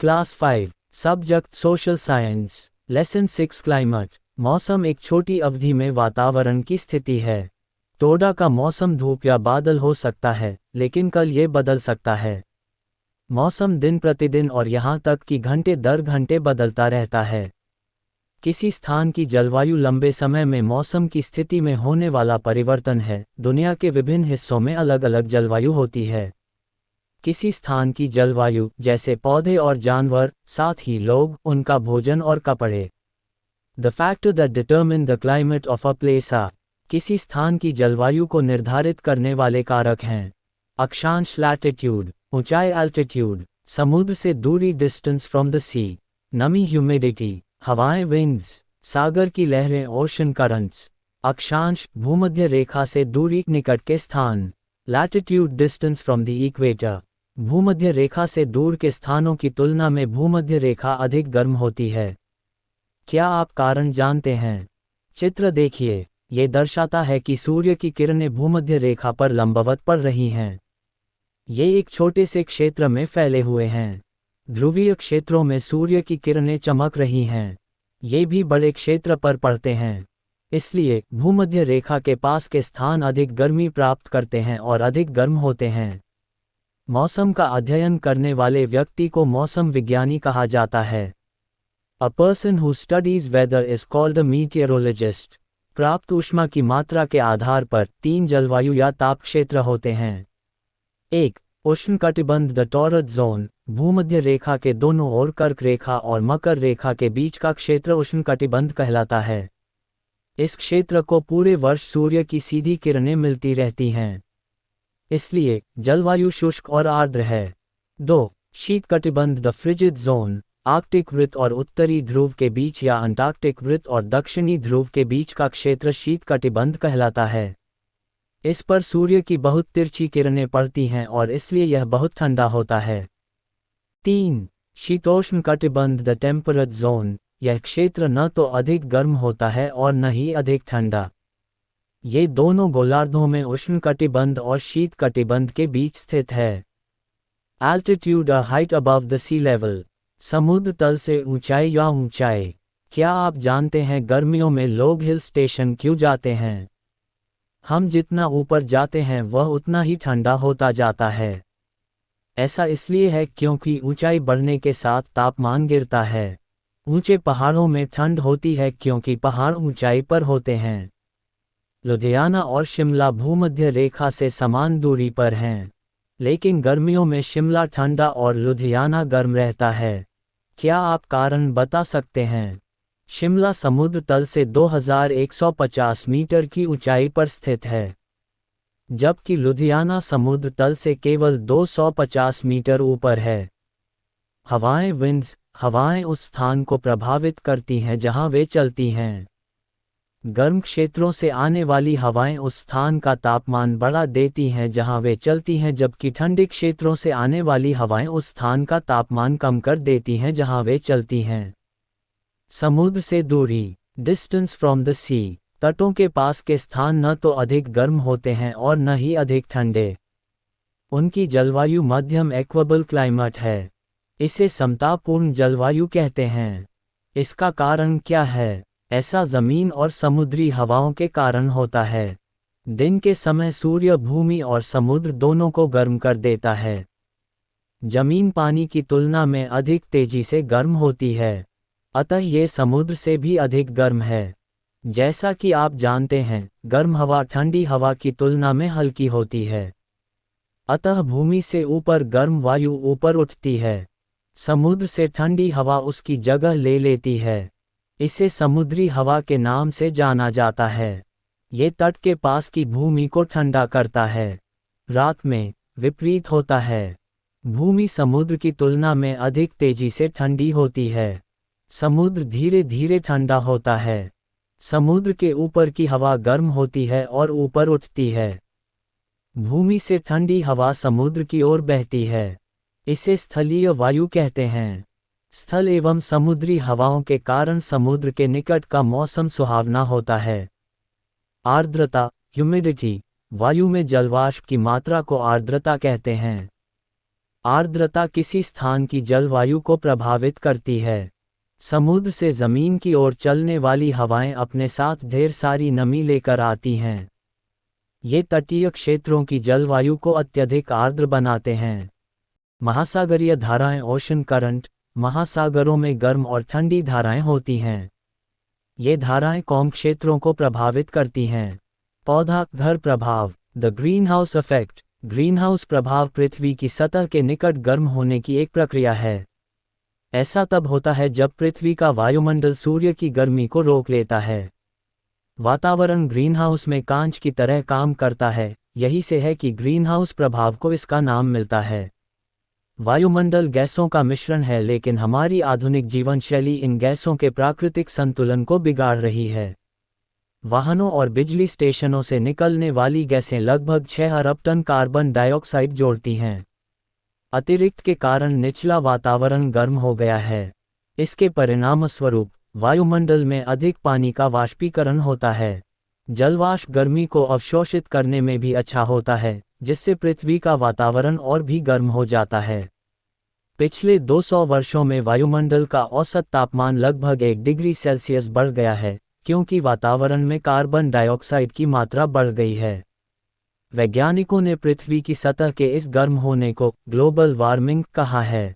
Class 5 subject social science lesson 6 climate. मौसम एक छोटी अवधि में वातावरण की स्थिति है। टोडा का मौसम धूप या बादल हो सकता है, लेकिन कल ये बदल सकता है। मौसम दिन प्रतिदिन और यहाँ तक कि घंटे दर घंटे बदलता रहता है। किसी स्थान की जलवायु लंबे समय में मौसम की स्थिति में होने वाला परिवर्तन है। दुनिया के विभिन्न हिस्सों में अलग अलग जलवायु होती है। किसी स्थान की जलवायु, जैसे पौधे और जानवर, साथ ही लोग, उनका भोजन और कपड़े। The factor that determine the climate of a place are किसी स्थान की जलवायु को निर्धारित करने वाले कारक हैं। अक्षांश लैटिट्यूड, ऊंचाई एल्टीट्यूड, समुद्र से दूरी डिस्टेंस फ्रॉम द सी, नमी ह्यूमिडिटी, हवाएं विंड्स, सागर की लहरें ओशन करंट्स। अक्षांश भूमध्य रेखा से दूरी, निकट के स्थान। Latitude distance from the equator, भूमध्य रेखा से दूर के स्थानों की तुलना में भूमध्य रेखा अधिक गर्म होती है। क्या आप कारण जानते हैं? चित्र देखिए, ये दर्शाता है कि सूर्य की किरणें भूमध्य रेखा पर लंबवत पड़ रही हैं। ये एक छोटे से क्षेत्र में फैले हुए हैं। ध्रुवीय क्षेत्रों में सूर्य की किरणें चमक रही हैं। ये भी बड़े क्षेत्र पर पड़ते हैं। इसलिए भूमध्य रेखा के पास के स्थान अधिक गर्मी प्राप्त करते हैं और अधिक गर्म होते हैं। मौसम का अध्ययन करने वाले व्यक्ति को मौसम विज्ञानी कहा जाता है। A person who studies weather is called a meteorologist. प्राप्त ऊष्मा की मात्रा के आधार पर 3 जलवायु या ताप क्षेत्र होते हैं। 1. उष्णकटिबंध द टॉरस जोन, भूमध्य रेखा के दोनों ओर कर्क रेखा और मकर रेखा के बीच का क्षेत्र उष्णकटिबंध कहलाता है। इस क्षेत्र को पूरे वर्ष सूर्य की सीधी किरणें मिलती रहती हैं, इसलिए जलवायु शुष्क और आर्द्र है। 2. शीतकटिबंध द फ्रिजिड जोन, आर्कटिक वृत्त और उत्तरी ध्रुव के बीच या अंटार्कटिक वृत्त और दक्षिणी ध्रुव के बीच का क्षेत्र शीतकटिबंध कहलाता है। इस पर सूर्य की बहुत तिरछी किरणें पड़ती हैं और इसलिए यह बहुत ठंडा होता है। 3. शीतोष्ण कटिबंध द टेम्परेट जोन, यह क्षेत्र न तो अधिक गर्म होता है और न ही अधिक ठंडा। ये दोनों गोलार्धों में उष्णकटिबंध और शीतकटिबंध के बीच स्थित है। Altitude a height above the sea level, समुद्र तल से ऊंचाई या ऊंचाई। क्या आप जानते हैं गर्मियों में लोग हिल स्टेशन क्यों जाते हैं? हम जितना ऊपर जाते हैं वह उतना ही ठंडा होता जाता है। ऐसा इसलिए है क्योंकि ऊंचाई बढ़ने के साथ तापमान गिरता है। ऊंचे पहाड़ों में ठंड होती है क्योंकि पहाड़ ऊंचाई पर होते हैं। लुधियाना और शिमला भूमध्य रेखा से समान दूरी पर हैं, लेकिन गर्मियों में शिमला ठंडा और लुधियाना गर्म रहता है। क्या आप कारण बता सकते हैं? शिमला समुद्र तल से 2150 मीटर की ऊंचाई पर स्थित है, जबकि लुधियाना समुद्र तल से केवल 250 मीटर ऊपर है। हवाएं विंड्स, हवाएं उस स्थान को प्रभावित करती हैं जहां वे चलती हैं। गर्म क्षेत्रों से आने वाली हवाएं उस स्थान का तापमान बढ़ा देती हैं जहां वे चलती हैं, जबकि ठंडे क्षेत्रों से आने वाली हवाएं उस स्थान का तापमान कम कर देती हैं जहां वे चलती हैं। समुद्र से दूरी, डिस्टेंस फ्रॉम द सी, तटों के पास के स्थान न तो अधिक गर्म होते हैं और न ही अधिक ठंडे। उनकी जलवायु मध्यम इक्वेबल क्लाइमेट है। इसे समतापूर्ण जलवायु कहते हैं। इसका कारण क्या है? ऐसा जमीन और समुद्री हवाओं के कारण होता है। दिन के समय सूर्य भूमि और समुद्र दोनों को गर्म कर देता है। जमीन पानी की तुलना में अधिक तेजी से गर्म होती है, अतः ये समुद्र से भी अधिक गर्म है। जैसा कि आप जानते हैं, गर्म हवा ठंडी हवा की तुलना में हल्की होती है, अतः भूमि से ऊपर गर्म वायु ऊपर उठती है। समुद्र से ठंडी हवा उसकी जगह ले लेती है। इसे समुद्री हवा के नाम से जाना जाता है। ये तट के पास की भूमि को ठंडा करता है। रात में विपरीत होता है। भूमि समुद्र की तुलना में अधिक तेजी से ठंडी होती है। समुद्र धीरे धीरे ठंडा होता है। समुद्र के ऊपर की हवा गर्म होती है और ऊपर उठती है। भूमि से ठंडी हवा समुद्र की ओर बहती है। इसे स्थलीय वायु कहते हैं। स्थल एवं समुद्री हवाओं के कारण समुद्र के निकट का मौसम सुहावना होता है। आर्द्रता, ह्यूमिडिटी, वायु में जलवाष्प की मात्रा को आर्द्रता कहते हैं। आर्द्रता किसी स्थान की जलवायु को प्रभावित करती है। समुद्र से जमीन की ओर चलने वाली हवाएं अपने साथ ढेर सारी नमी लेकर आती हैं। ये तटीय क्षेत्रों की जलवायु को अत्यधिक आर्द्र बनाते हैं। महासागरीय धाराएं ओशन करंट, महासागरों में गर्म और ठंडी धाराएं होती हैं। ये धाराएं कौम क्षेत्रों को प्रभावित करती हैं। पौधा घर प्रभाव, द ग्रीनहाउस इफेक्ट। ग्रीनहाउस प्रभाव पृथ्वी की सतह के निकट गर्म होने की एक प्रक्रिया है। ऐसा तब होता है जब पृथ्वी का वायुमंडल सूर्य की गर्मी को रोक लेता है। वातावरण ग्रीनहाउस में कांच की तरह काम करता है, यही से है कि ग्रीनहाउस प्रभाव को इसका नाम मिलता है। वायुमंडल गैसों का मिश्रण है, लेकिन हमारी आधुनिक जीवन शैली इन गैसों के प्राकृतिक संतुलन को बिगाड़ रही है। वाहनों और बिजली स्टेशनों से निकलने वाली गैसें लगभग 6 अरब टन कार्बन डाइऑक्साइड जोड़ती हैं। अतिरिक्त के कारण निचला वातावरण गर्म हो गया है। इसके परिणामस्वरूप वायुमंडल में अधिक पानी का वाष्पीकरण होता है। जलवाष्प गर्मी को अवशोषित करने में भी अच्छा होता है, जिससे पृथ्वी का वातावरण और भी गर्म हो जाता है। पिछले 200 वर्षों में वायुमंडल का औसत तापमान लगभग 1 डिग्री सेल्सियस बढ़ गया है, क्योंकि वातावरण में कार्बन डाइऑक्साइड की मात्रा बढ़ गई है। वैज्ञानिकों ने पृथ्वी की सतह के इस गर्म होने को ग्लोबल वार्मिंग कहा है।